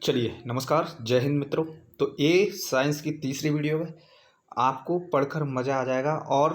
चलिए नमस्कार, जय हिंद मित्रों। तो ये साइंस की तीसरी वीडियो है। आपको पढ़कर मज़ा आ जाएगा और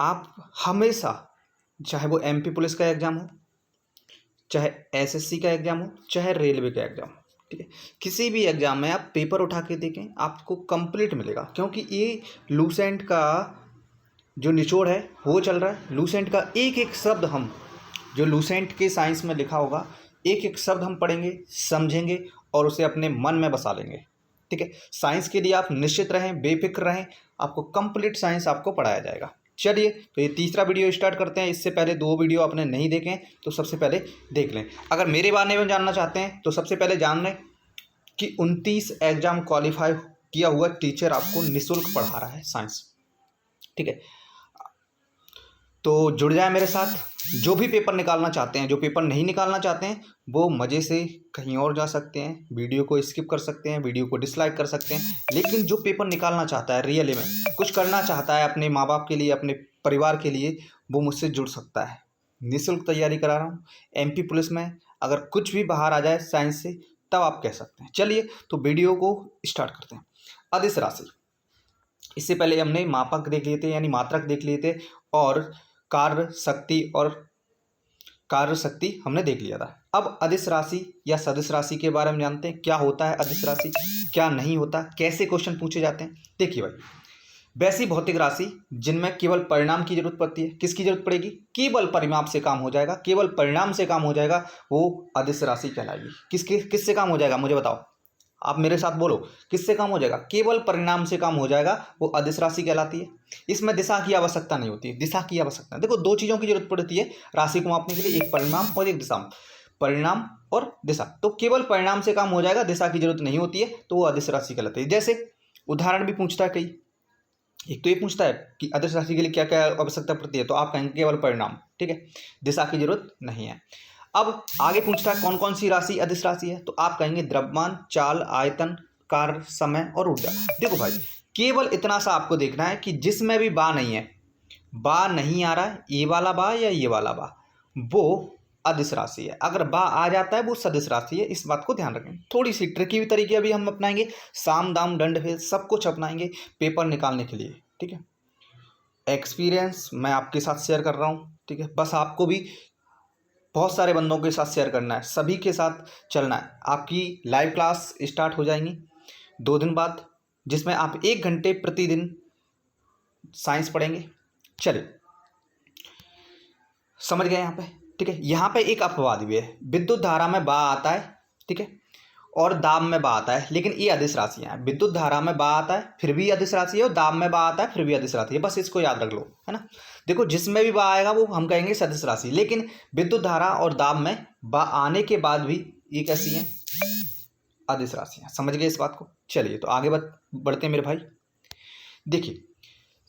आप हमेशा, चाहे वो एमपी पुलिस का एग्ज़ाम हो, चाहे एसएससी का एग्ज़ाम हो, चाहे रेलवे का एग्ज़ाम हो, ठीक है, किसी भी एग्ज़ाम में आप पेपर उठा के देखें, आपको कंप्लीट मिलेगा। क्योंकि ये लूसेंट का जो निचोड़ है वो चल रहा है। लूसेंट का एक एक शब्द हम, जो लूसेंट के साइंस में लिखा होगा, एक एक शब्द हम पढ़ेंगे, समझेंगे और उसे अपने मन में बसा लेंगे। ठीक है, साइंस के लिए आप निश्चित रहें, बेफिक्र रहें, आपको कंप्लीट साइंस आपको पढ़ाया जाएगा। चलिए, तो ये तीसरा वीडियो स्टार्ट करते हैं। इससे पहले दो वीडियो आपने नहीं देखे तो सबसे पहले देख लें। अगर मेरे बारे में जानना चाहते हैं तो सबसे पहले जान लें कि 29 एग्जाम क्वालिफाई किया हुआ टीचर आपको निःशुल्क पढ़ा रहा है साइंस। ठीक है, तो जुड़ जाए मेरे साथ। जो भी पेपर निकालना चाहते हैं, जो पेपर नहीं निकालना चाहते हैं, वो मज़े से कहीं और जा सकते हैं, वीडियो को स्किप कर सकते हैं, वीडियो को डिसलाइक कर सकते हैं। लेकिन जो पेपर निकालना चाहता है, रियली में कुछ करना चाहता है अपने माँ बाप के लिए, अपने परिवार के लिए, वो मुझसे जुड़ सकता है। निःशुल्क तैयारी करा रहा हूँ एमपी पुलिस में। अगर कुछ भी बाहर आ जाए साइंस से तब आप कह सकते हैं। चलिए, तो वीडियो को स्टार्ट करते हैं। अदिश राशि, इससे पहले हमने मापक देख लिए थे, यानी मात्रक देख लिए थे, और कार्य शक्ति हमने देख लिया था। अब अदिश राशि या सदिश राशि के बारे में जानते हैं। क्या होता है अदिश राशि, क्या नहीं होता, कैसे क्वेश्चन पूछे जाते हैं। देखिए भाई, वैसी भौतिक राशि जिनमें केवल परिणाम की जरूरत पड़ती है। किसकी जरूरत पड़ेगी? केवल परिमाप से काम हो जाएगा, केवल परिणाम से काम हो जाएगा, वो अदिश राशि कहलाएगी। किससे काम हो जाएगा, मुझे बताओ, आप मेरे साथ बोलो, किससे काम हो जाएगा? केवल परिणाम से काम हो जाएगा, वो अदिश राशि कहलाती है। इसमें दिशा की आवश्यकता नहीं होती है। दिशा की आवश्यकता, देखो, दो चीज़ों की जरूरत पड़ती है राशि को मापने के लिए, एक परिणाम और एक दिशा। परिणाम और दिशा, तो केवल परिणाम से काम हो जाएगा, दिशा की जरूरत नहीं होती है, तो वो अदिश राशि कहलाती है। जैसे उदाहरण भी पूछता है कई, एक तो ये पूछता है कि अदिश राशि के लिए क्या क्या आवश्यकता पड़ती है, तो आप कहेंगे केवल परिणाम। ठीक है, दिशा की जरूरत नहीं है। अब आगे पूछता है कौन कौन सी राशि अदिश राशि है, तो आप कहेंगे द्रव्यमान, चाल, आयतन, कार्य, समय और ऊर्जा। देखो भाई, केवल इतना सा आपको देखना है कि जिसमें भी बा नहीं है, बा नहीं आ रहा है, ये वाला बा या ये वाला बा, वो अदिश राशि है। अगर बा आ जाता है वो सदिश राशि है। इस बात को ध्यान रखें। थोड़ी सी ट्रिकी भी तरीके अभी हम अपनाएंगे, साम दाम दंड भेद सब कुछ अपनाएंगे पेपर निकालने के लिए। ठीक है, एक्सपीरियंस मैं आपके साथ शेयर कर रहा हूँ। ठीक है, बस आपको भी बहुत सारे बंदों के साथ शेयर करना है, सभी के साथ चलना है। आपकी लाइव क्लास स्टार्ट हो जाएंगी 2 दिन बाद, जिसमें आप 1 घंटे प्रतिदिन साइंस पढ़ेंगे। चलिए, समझ गए यहाँ पे? ठीक है, यहाँ पे एक अपवाद भी है। विद्युत धारा में बा आता है, ठीक है, और दाब में बा आता है, लेकिन ये अदिश राशियाँ हैं। विद्युत धारा में बा आता है फिर भी अदिश राशि है, और दाब में बा आता है फिर भी अदिश राशि है। बस इसको याद रख लो, है ना। देखो, जिसमें भी बा आएगा वो हम कहेंगे सदिश राशि, लेकिन विद्युत धारा और दाब में बा आने के बाद भी ये कैसी हैं? अदिश राशियाँ। समझ गए इस बात को? चलिए, तो आगे बढ़ते हैं मेरे भाई। देखिए,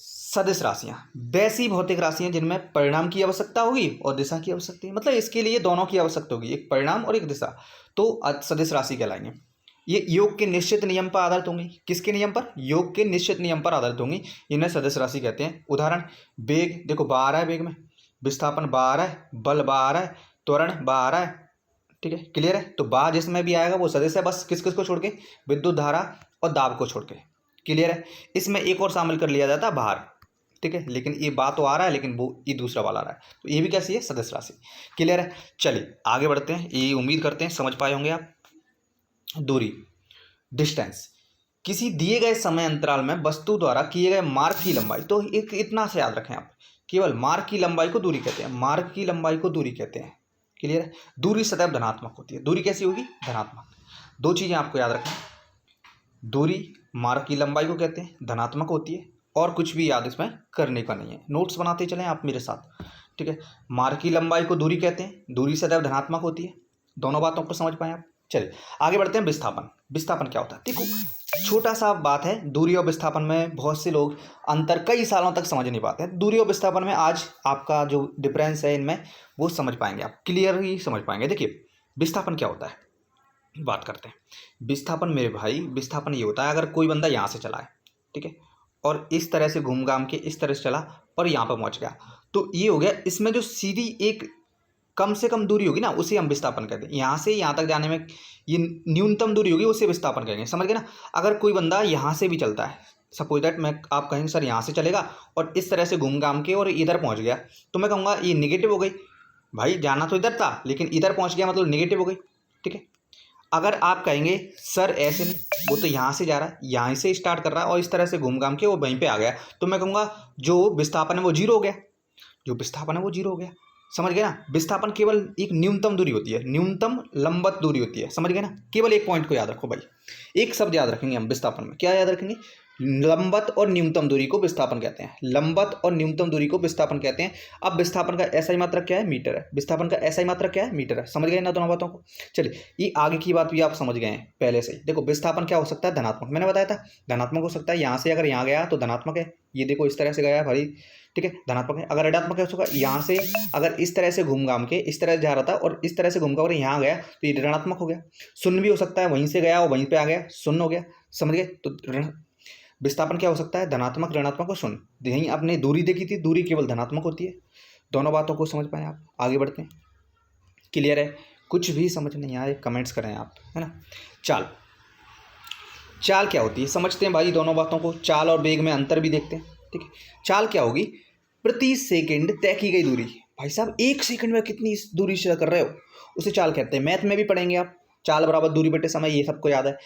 सदिश राशियाँ वैसी भौतिक राशियाँ जिनमें परिणाम की आवश्यकता होगी और दिशा की आवश्यकता है। मतलब इसके लिए दोनों की आवश्यकता होगी, एक परिणाम और एक दिशा, तो सदिश राशि कहलाएंगे। ये योग के निश्चित नियम पर आधारित होंगी। किसके नियम पर? योग के निश्चित नियम पर आधारित होंगी। इन्हें सदिश राशि कहते हैं। उदाहरण, वेग, देखो बा आ रहा है, वेग में विस्थापन बा आ रहा है, बल बा आ रहा है, त्वरण बा आ रहा है। ठीक है, क्लियर है? तो बा जिसमें भी आएगा वो सदिश है, बस किस किस को छोड़ के? विद्युत धारा और दाब को छोड़ के। क्लियर है? इसमें एक और शामिल कर लिया जाता है, भार। ठीक है, लेकिन ये बात तो आ रहा है, लेकिन वो ये दूसरा वाला आ रहा है, तो ये भी कैसी है? सदिश राशि। क्लियर है? चलिए आगे बढ़ते हैं। ये उम्मीद करते हैं समझ पाए होंगे आप। दूरी, डिस्टेंस, किसी दिए गए समय अंतराल में वस्तु द्वारा किए गए मार्ग की लंबाई। तो एक इतना से याद रखें आप, केवल मार्ग की लंबाई को दूरी कहते हैं। मार्ग की लंबाई को दूरी कहते हैं। क्लियर है? दूरी सदैव धनात्मक होती है। दूरी कैसी होगी? धनात्मक। दो चीजें आपको याद रखें, दूरी मार्ग की लंबाई को कहते हैं, धनात्मक होती है, और कुछ भी याद इसमें करने का नहीं है, नोट्स बनाते चलें आप मेरे साथ। ठीक है, मार्ग की लंबाई को दूरी कहते हैं, दूरी सदैव धनात्मक होती है। दोनों बातों को समझ पाए आप? चलिए आगे बढ़ते हैं। विस्थापन, विस्थापन क्या होता है? देखो, छोटा सा बात है, दूरी और विस्थापन में बहुत से लोग अंतर कई सालों तक समझ नहीं पाते हैं। दूरी और विस्थापन में आज आपका जो डिफरेंस है इनमें, वो समझ पाएंगे आप, क्लियर ही समझ पाएंगे। देखिए, विस्थापन क्या होता है, बात करते हैं। विस्थापन मेरे भाई, विस्थापन ये होता है, अगर कोई बंदा यहाँ से चला है, ठीक है, और इस तरह से घूम घाम के इस तरह से चला और यहाँ पर पहुँच गया, तो ये हो गया। इसमें जो सीधी एक कम से कम दूरी होगी ना उसे हम विस्थापन कहते हैं। यहाँ से यहाँ तक जाने में ये न्यूनतम दूरी होगी उसे विस्थापन कहेंगे, समझ गए ना। अगर कोई बंदा यहाँ से भी चलता है, सपोज दैट मैं आप कहेंगे सर यहाँ से चलेगा और इस तरह से घूम घाम के और इधर पहुँच गया, तो मैं कहूँगा ये निगेटिव हो गई। भाई जाना तो इधर था लेकिन इधर पहुँच गया मतलब निगेटिव हो गई, ठीक है। अगर आप कहेंगे सर ऐसे नहीं, वो तो यहाँ से जा रहा है, यहाँ से स्टार्ट कर रहा है और इस तरह से घूम घाम के वो वहीं पे आ गया, तो मैं कहूँगा जो विस्थापन है वो जीरो हो गया, जो विस्थापन है वो जीरो हो गया, समझ गए ना। विस्थापन केवल एक न्यूनतम दूरी होती है, न्यूनतम लंबवत दूरी होती है, समझ गए ना। केवल एक पॉइंट को याद रखो भाई, एक शब्द याद रखेंगे हम विस्थापन में, क्या याद रखेंगे, लंबवत और न्यूनतम दूरी को विस्थापन कहते हैं। लंबवत और न्यूनतम दूरी को विस्थापन कहते हैं। अब विस्थापन का ऐसा ही मात्रक क्या है, मीटर है। विस्थापन का ऐसा ही मात्रक क्या है, मीटर है। समझ गए ना दोनों बातों को। चलिए ये आगे की बात भी आप समझ गए हैं पहले से ही। देखो विस्थापन क्या हो सकता है, धनात्मक, मैंने बताया था धनात्मक हो सकता है। यहाँ से अगर यहाँ गया तो धनात्मक है, ये देखो इस तरह से गया है भाई, ठीक है, धनात्मक है। अगर ऋणात्मक है उसका, यहाँ से अगर इस तरह से घूम घाम के इस तरह जा रहा था और इस तरह से घूम घाम यहाँ गया तो ये ऋणात्मक हो गया। शून्य भी हो सकता है, वहीं से गया और वहीं पे आ गया, शून्य हो गया, समझ गए। तो विस्थापन क्या हो सकता है, धनात्मक, ऋणात्मक और शून्य। यहीं आपने दूरी देखी थी, दूरी केवल धनात्मक होती है। दोनों बातों को समझ पाए आप, आगे बढ़ते हैं। क्लियर है, कुछ भी समझ नहीं आए कमेंट्स करें आप, है ना। चाल, चाल क्या होती है समझते हैं भाई दोनों बातों को। चाल और वेग में अंतर भी देखते हैं, ठीक है। चाल क्या होगी, प्रति सेकंड तय की गई दूरी। भाई साहब एक सेकंड में कितनी दूरी तय कर रहे हो उसे चाल कहते हैं। मैथ में भी पढ़ेंगे आप, चाल बराबर दूरी बटे समय, ये सबको याद है।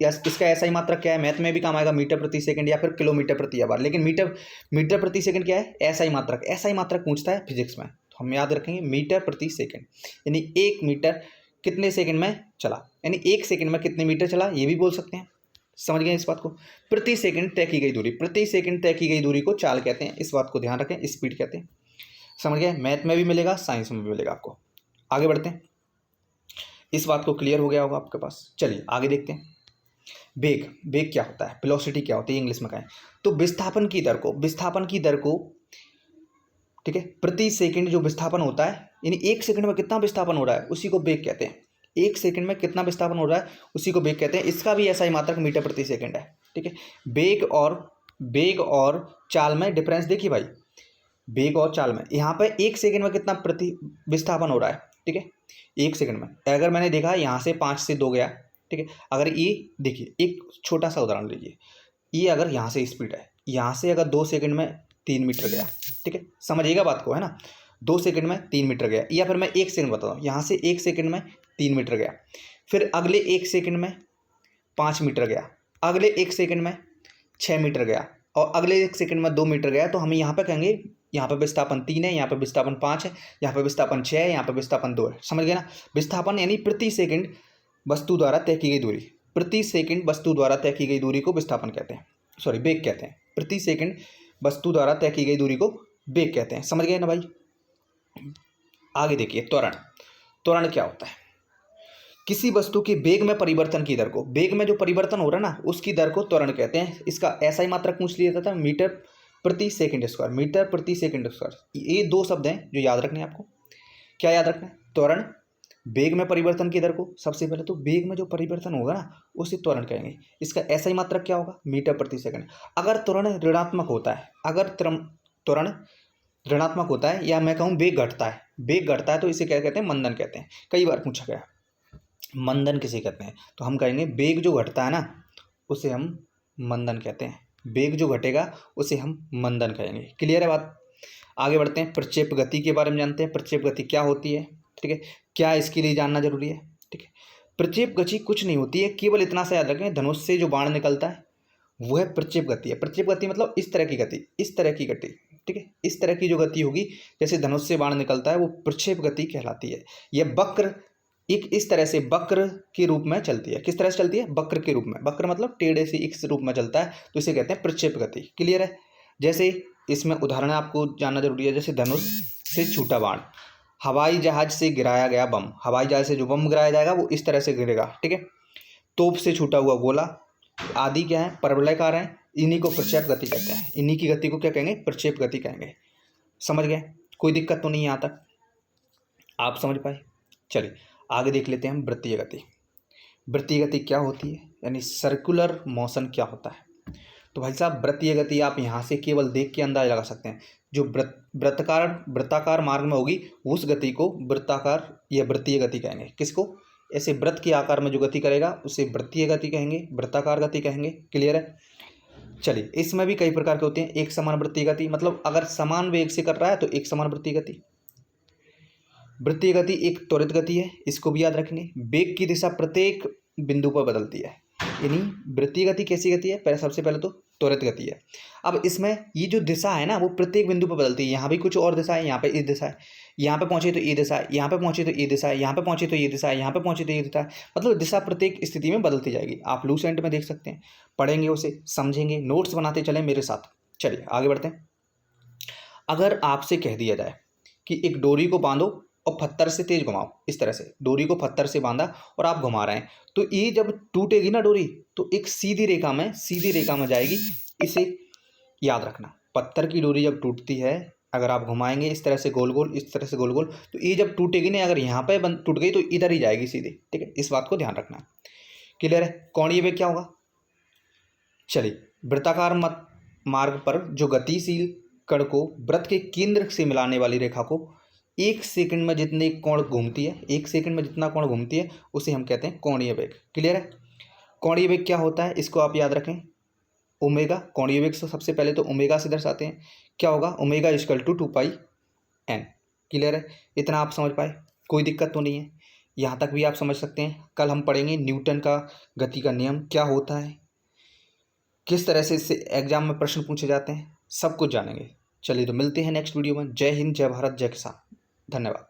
इसका ऐसा ही मात्रक क्या है, मैथ में भी काम आएगा, मीटर प्रति सेकंड या फिर किलोमीटर प्रति आवर। लेकिन मीटर प्रति सेकंड क्या है, ऐसा ही मात्रक, ऐसा ही मात्रक पूछता है फिजिक्स में, तो हम याद रखेंगे मीटर प्रति सेकंड। यानी 1 मीटर कितने सेकंड में चला, यानी 1 सेकंड में कितने मीटर चला, ये भी बोल सकते हैं। समझ गए इस बात को। प्रति सेकंड तय की गई दूरी, प्रति सेकंड तय की गई दूरी को चाल कहते हैं। इस बात को ध्यान रखें, स्पीड कहते हैं। समझ गए, मैथ में भी मिलेगा, साइंस में भी मिलेगा आपको। आगे बढ़ते हैं, इस बात को क्लियर हो गया होगा आपके पास। चलिए आगे देखते हैं। वेग, वेग क्या होता है, वेलोसिटी क्या होती है इंग्लिश में कहें तो विस्थापन की दर को, ठीक है, प्रति सेकंड जो विस्थापन होता है, यानी 1 सेकंड में कितना विस्थापन हो रहा है उसी को वेग कहते हैं। 1 सेकंड में कितना विस्थापन हो रहा है उसी को वेग कहते हैं। इसका भी ऐसा ही मात्रक मीटर प्रति सेकंड है, ठीक है। वेग और चाल में डिफरेंस देखिए भाई, वेग और चाल में, यहाँ पे 1 सेकंड में कितना प्रति विस्थापन हो रहा है, ठीक है। 1 सेकंड में अगर मैंने देखा यहाँ से 5 से 2 गया, ठीक है। अगर ये देखिए एक छोटा सा उदाहरण लीजिए, ये अगर यहाँ से स्पीड है, यहाँ से अगर 2 सेकंड में 3 मीटर गया, ठीक है, समझिएगा बात को, है ना। 2 सेकंड में 3 मीटर गया, या फिर मैं 1 सेकंड बताता हूँ, यहाँ से 1 सेकंड में 3 मीटर गया, फिर अगले 1 सेकंड में 5 मीटर गया, अगले 1 सेकंड में 6 मीटर गया और अगले 1 सेकंड में 2 मीटर गया, तो हम यहाँ पे कहेंगे यहाँ पे विस्थापन 3 है, यहाँ पे विस्थापन 5 है, यहाँ पे विस्थापन 6 है, यहाँ पे विस्थापन 2 है। समझ गए ना। विस्थापन यानी प्रति सेकंड वस्तु द्वारा तय की गई दूरी, प्रति सेकंड वस्तु द्वारा तय की गई दूरी को विस्थापन कहते हैं, सॉरी वेग कहते हैं। प्रति सेकंड वस्तु द्वारा तय की गई दूरी को वेग कहते हैं। समझ गए ना भाई। आगे देखिए, त्वरण। त्वरण क्या होता है, किसी वस्तु के वेग में परिवर्तन की दर को, वेग में जो परिवर्तन हो रहा है ना उसकी दर को त्वरण कहते हैं। इसका ऐसा ही मात्रक पूछ लिया जाता था, मीटर प्रति सेकंड स्क्वायर, मीटर प्रति सेकंड स्क्वायर। ये 2 शब्द हैं जो याद रखने हैं आपको। क्या याद रखना है, त्वरण, वेग में परिवर्तन की दर को। सबसे पहले तो वेग में जो परिवर्तन होगा ना उसे त्वरण कहेंगे। इसका ऐसा ही मात्रक क्या होगा, मीटर प्रति सेकंड। अगर त्वरण ऋणात्मक होता है, अगर त्वरण ऋणात्मक होता है, या मैं कहूँ वेग घटता है, वेग घटता है, तो इसे क्या कहते हैं, मंदन कहते हैं। कई बार पूछा गया मंदन किसे कहते हैं, तो हम कहेंगे वेग जो घटता है ना उसे हम मंदन कहते हैं। वेग जो घटेगा उसे हम मंदन कहेंगे। क्लियर है बात। आगे बढ़ते हैं, प्रक्षेप गति के बारे में जानते हैं। प्रक्षेप गति क्या होती है, ठीक है, क्या इसके लिए जानना जरूरी है, ठीक है। प्रक्षेप गति कुछ नहीं होती है, केवल इतना सा याद रखें, धनुष से जो बाण निकलता है वो है प्रक्षेप गति है। प्रक्षेप गति मतलब इस तरह की गति, इस तरह की गति, ठीक है, इस तरह की जो गति होगी जैसे धनुष से बाण निकलता है वो प्रक्षेप गति कहलाती है। यह वक्र, एक इस तरह से वक्र के रूप में चलती है। किस तरह से चलती है, वक्र के रूप में। वक्र मतलब टेढ़े से इस रूप में चलता है, तो इसे कहते हैं प्रक्षेप गति। क्लियर है। जैसे इसमें उदाहरण आपको जानना जरूरी है, जैसे धनुष से छूटा बाण, हवाई जहाज से गिराया गया बम, हवाई जहाज से जो बम गिराया जाएगा वो इस तरह से गिरेगा, ठीक है। तोप से छूटा हुआ गोला आदि क्या है, परवलयकार हैं, इन्हीं को प्रक्षेप गति कहते हैं। इन्हीं की गति को क्या कहेंगे, प्रक्षेप गति कहेंगे। समझ गए, कोई दिक्कत तो नहीं यहाँ तक, आप समझ पाए। चलिए आगे देख लेते हैं हम वृत्तीय गति। वृत्तीय गति क्या होती है, यानी सर्कुलर मोशन क्या होता है। तो भाई साहब वृत्तीय गति आप यहाँ से केवल देख के अंदाजा लगा सकते हैं। जो वृत्ताकार मार्ग में होगी उस गति को वृत्ताकार या वृत्तीय गति कहेंगे। किसको? ऐसे वृत्त के आकार में जो गति करेगा उसे वृत्तीय गति कहेंगे, वृत्ताकार गति कहेंगे। क्लियर है? चलिए, इसमें भी कई प्रकार के होते हैं। एक समान वृत्तीय गति, मतलब अगर समान वेग से कर रहा है तो एक समान वृत्तीय गति। वृत्तीय गति एक त्वरित गति है, इसको भी याद रखेंगे। वेग की दिशा प्रत्येक बिंदु पर बदलती है, यानी वृत्तीय गति कैसी गति है? सबसे पहले तो त्वरित गति है। अब इसमें ये जो दिशा है ना वो प्रत्येक बिंदु पर बदलती है। यहाँ भी कुछ और दिशा है, यहाँ पे इस दिशा है, यहाँ पे पहुंचे तो ये दिशा है, यहाँ पे पहुंचे तो ये दिशा है, यहाँ पे पहुंचे तो ये दिशा है, यहाँ पे पहुंचे तो ये दिशा है। मतलब दिशा प्रत्येक स्थिति में बदलती जाएगी। आप लूसेंट में देख सकते हैं, पढ़ेंगे उसे, समझेंगे, नोट्स बनाते चले मेरे साथ। चलिए आगे बढ़ते हैं। अगर आपसे कह दिया जाए कि एक डोरी को बांधो और पत्थर से तेज घुमाओ, इस तरह से डोरी को पत्थर से बांधा और आप घुमा रहे हैं, तो ये जब टूटेगी ना डोरी तो एक सीधी रेखा में जाएगी। इसे याद रखना। पत्थर की डोरी जब टूटती है, अगर आप घुमाएंगे इस तरह से गोल गोल, इस तरह से गोल गोल, तो ये जब टूटेगी ना, अगर यहाँ पे टूट गई तो इधर ही जाएगी सीधे। ठीक है, इस बात को ध्यान रखना। क्लियर है? कोणीय वेग क्या होगा? चलिए, वृत्ताकार मार्ग पर जो गतिशील कण को वृत्त के केंद्र से मिलाने वाली रेखा को 1 सेकंड में जितने कोण घूमती है, 1 सेकंड में जितना कोण घूमती है उसे हम कहते हैं कोणीय वेग। क्लियर है? कोणीय वेग क्या होता है इसको आप याद रखें। ओमेगा, कोणीय वेग से सबसे पहले तो ओमेगा से दर्शाते हैं। क्या होगा? Omega equal to 2πn। Clear है? इतना आप समझ पाए? कोई दिक्कत तो नहीं है? यहाँ तक भी आप समझ सकते हैं। कल हम पढ़ेंगे न्यूटन का गति का नियम क्या होता है, किस तरह से इससे एग्जाम में प्रश्न पूछे जाते हैं, सब कुछ जानेंगे। चलिए तो मिलते हैं नेक्स्ट वीडियो में। जय हिंद, जय भारत, जय किसान। धन्यवाद।